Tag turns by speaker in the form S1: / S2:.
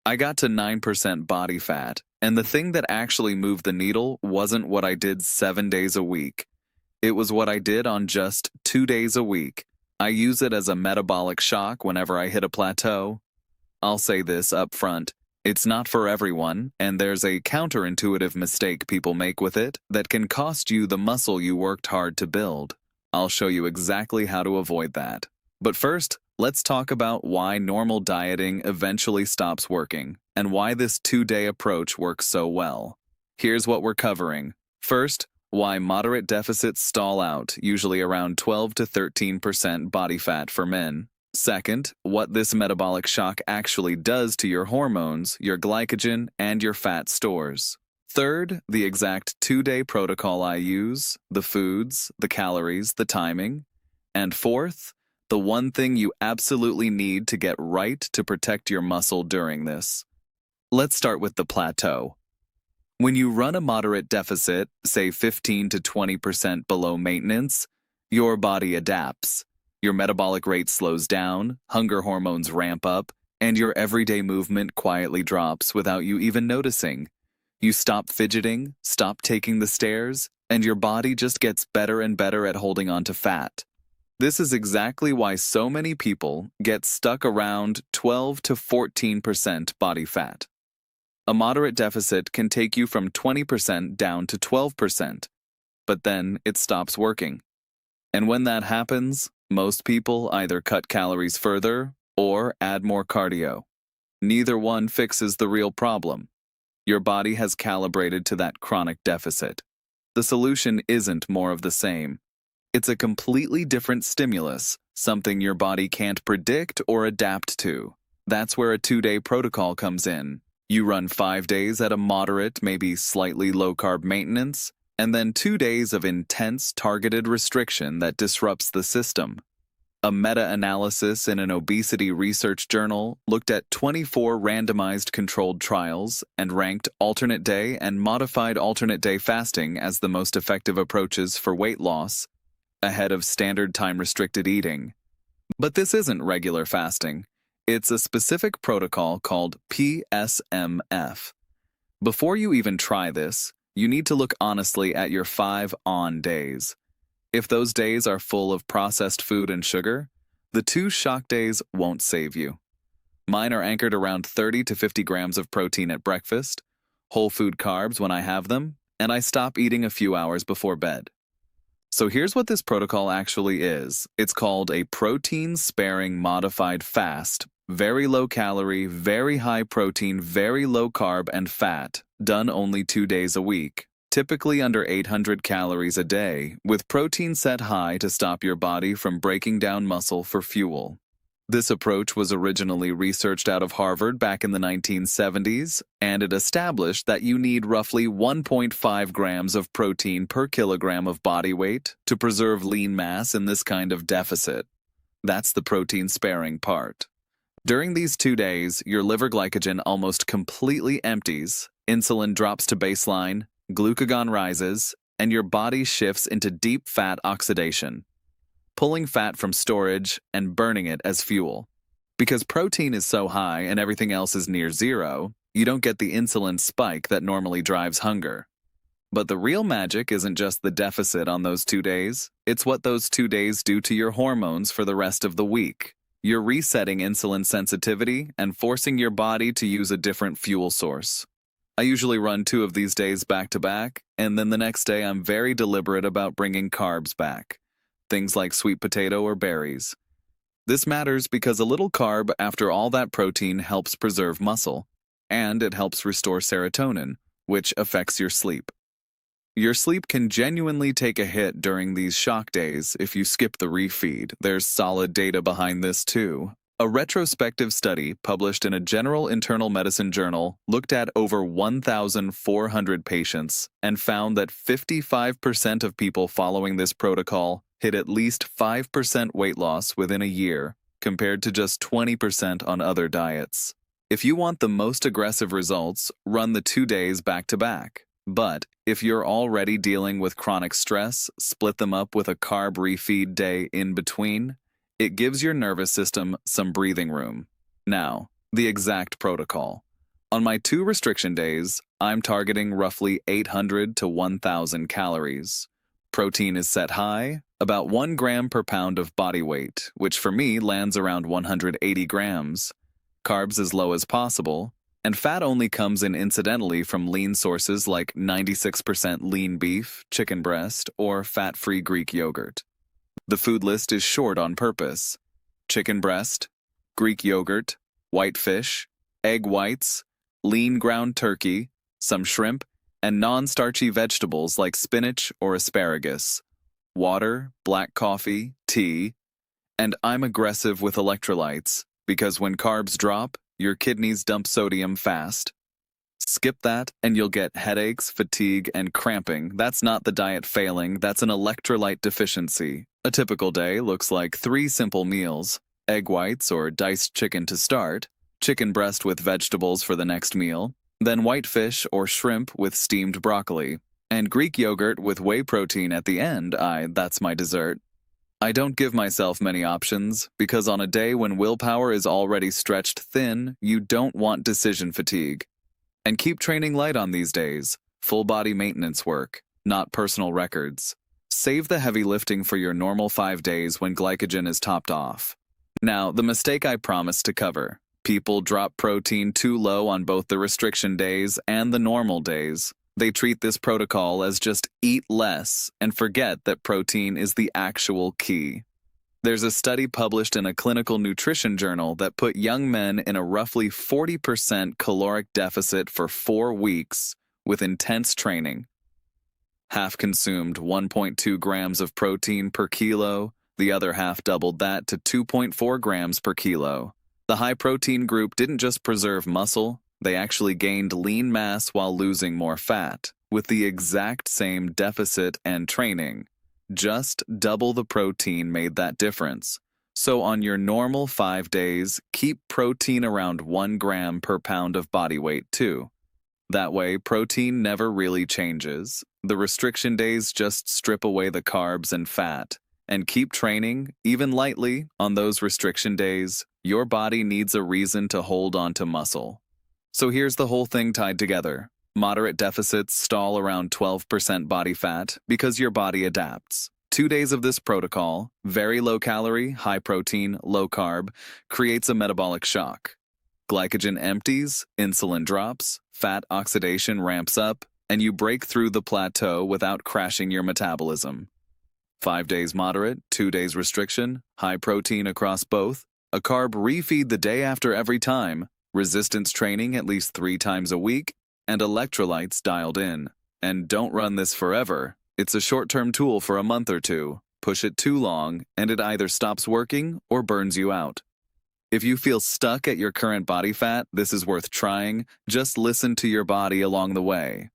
S1: I got to 9% body fat, and the thing that actually moved the needle wasn't what I did 7 days a week. It was what I did on just 2 days a week. I use it as a metabolic shock whenever I hit a plateau. I'll say this up front. It's not for everyone, and there's a counterintuitive mistake people make with it that can cost you the muscle you worked hard to build. I'll show you exactly how to avoid that. But first, let's talk about why normal dieting eventually stops working, and why this 2-day approach works so well. Here's what we're covering. First, why moderate deficits stall out, usually around 12 to 13% body fat for men. Second, what this metabolic shock actually does to your hormones, your glycogen, and your fat stores. Third, the exact 2-day protocol I use, the foods, the calories, the timing. And fourth, the one thing you absolutely need to get right to protect your muscle during this. Let's start with the plateau. When you run a moderate deficit, say 15 to 20% below maintenance, your body adapts. Your metabolic rate slows down, hunger hormones ramp up, and your everyday movement quietly drops without you even noticing. You stop fidgeting, stop taking the stairs, and your body just gets better and better at holding on to fat. This is exactly why so many people get stuck around 12 to 14% body fat. A moderate deficit can take you from 20% down to 12%, but then it stops working. And when that happens, most people either cut calories further or add more cardio. Neither one fixes the real problem. Your body has calibrated to that chronic deficit. The solution isn't more of the same. It's a completely different stimulus, something your body can't predict or adapt to. That's where a 2-day protocol comes in. You run 5 days at a moderate, maybe slightly low-carb maintenance, and then 2 days of intense targeted restriction that disrupts the system. A meta-analysis in an obesity research journal looked at 24 randomized controlled trials and ranked alternate day and modified alternate day fasting as the most effective approaches for weight loss, ahead of standard time-restricted eating. But this isn't regular fasting. It's a specific protocol called PSMF. Before you even try this, you need to look honestly at your 5 on days. If those days are full of processed food and sugar, the 2 shock days won't save you. Mine are anchored around 30 to 50 grams of protein at breakfast, whole food carbs when I have them, and I stop eating a few hours before bed. So here's what this protocol actually is. It's called a protein-sparing modified fast, very low calorie, very high protein, very low carb and fat, done only 2 days a week, typically under 800 calories a day, with protein set high to stop your body from breaking down muscle for fuel. This approach was originally researched out of Harvard back in the 1970s, and it established that you need roughly 1.5 grams of protein per kilogram of body weight to preserve lean mass in this kind of deficit. That's the protein-sparing part. During these 2 days, your liver glycogen almost completely empties, insulin drops to baseline, glucagon rises, and your body shifts into deep fat oxidation, pulling fat from storage and burning it as fuel. Because protein is so high and everything else is near zero, you don't get the insulin spike that normally drives hunger. But the real magic isn't just the deficit on those 2 days, it's what those 2 days do to your hormones for the rest of the week. You're resetting insulin sensitivity and forcing your body to use a different fuel source. I usually run 2 of these days back to back, and then the next day I'm very deliberate about bringing carbs back. Things like sweet potato or berries. This matters because a little carb after all that protein helps preserve muscle, and it helps restore serotonin, which affects your sleep. Your sleep can genuinely take a hit during these shock days if you skip the refeed. There's solid data behind this too. A retrospective study published in a General Internal Medicine journal looked at over 1,400 patients and found that 55% of people following this protocol hit at least 5% weight loss within a year, compared to just 20% on other diets. If you want the most aggressive results, run the 2 days back to back. But if you're already dealing with chronic stress, split them up with a carb refeed day in between. It gives your nervous system some breathing room. Now, the exact protocol. On my 2 restriction days, I'm targeting roughly 800 to 1,000 calories. Protein is set high, about 1 gram per pound of body weight, which for me lands around 180 grams. Carbs as low as possible, and fat only comes in incidentally from lean sources like 96% lean beef, chicken breast, or fat-free Greek yogurt. The food list is short on purpose. Chicken breast, Greek yogurt, white fish, egg whites, lean ground turkey, some shrimp, and non-starchy vegetables like spinach or asparagus, water, black coffee, tea, and I'm aggressive with electrolytes because when carbs drop, your kidneys dump sodium fast. Skip that and you'll get headaches, fatigue, and cramping. That's not the diet failing, that's an electrolyte deficiency. A typical day looks like 3 simple meals: egg whites or diced chicken to start, chicken breast with vegetables for the next meal, then white fish or shrimp with steamed broccoli, and Greek yogurt with whey protein at the end. That's my dessert. I don't give myself many options because on a day when willpower is already stretched thin, you don't want decision fatigue. And keep training light on these days, full body maintenance work, not personal records. Save the heavy lifting for your normal 5 days when glycogen is topped off. Now, the mistake I promised to cover. People drop protein too low on both the restriction days and the normal days. They treat this protocol as just eat less and forget that protein is the actual key. There's a study published in a clinical nutrition journal that put young men in a roughly 40% caloric deficit for 4 weeks with intense training. Half consumed 1.2 grams of protein per kilo, the other half doubled that to 2.4 grams per kilo. The high-protein group didn't just preserve muscle, they actually gained lean mass while losing more fat, with the exact same deficit and training. Just double the protein made that difference. So on your normal 5 days, keep protein around 1 gram per pound of body weight too. That way, protein never really changes. The restriction days just strip away the carbs and fat. And keep training, even lightly, on those restriction days. Your body needs a reason to hold on to muscle. So here's the whole thing tied together. Moderate deficits stall around 12% body fat because your body adapts. 2 days of this protocol, very low calorie, high protein, low carb, creates a metabolic shock. Glycogen empties, insulin drops, fat oxidation ramps up, and you break through the plateau without crashing your metabolism. 5 days moderate, 2 days restriction, high protein across both, a carb refeed the day after every time, resistance training at least 3 times a week, and electrolytes dialed in. And don't run this forever. It's a short-term tool for a month or 2. Push it too long, and it either stops working or burns you out. If you feel stuck at your current body fat, this is worth trying. Just listen to your body along the way.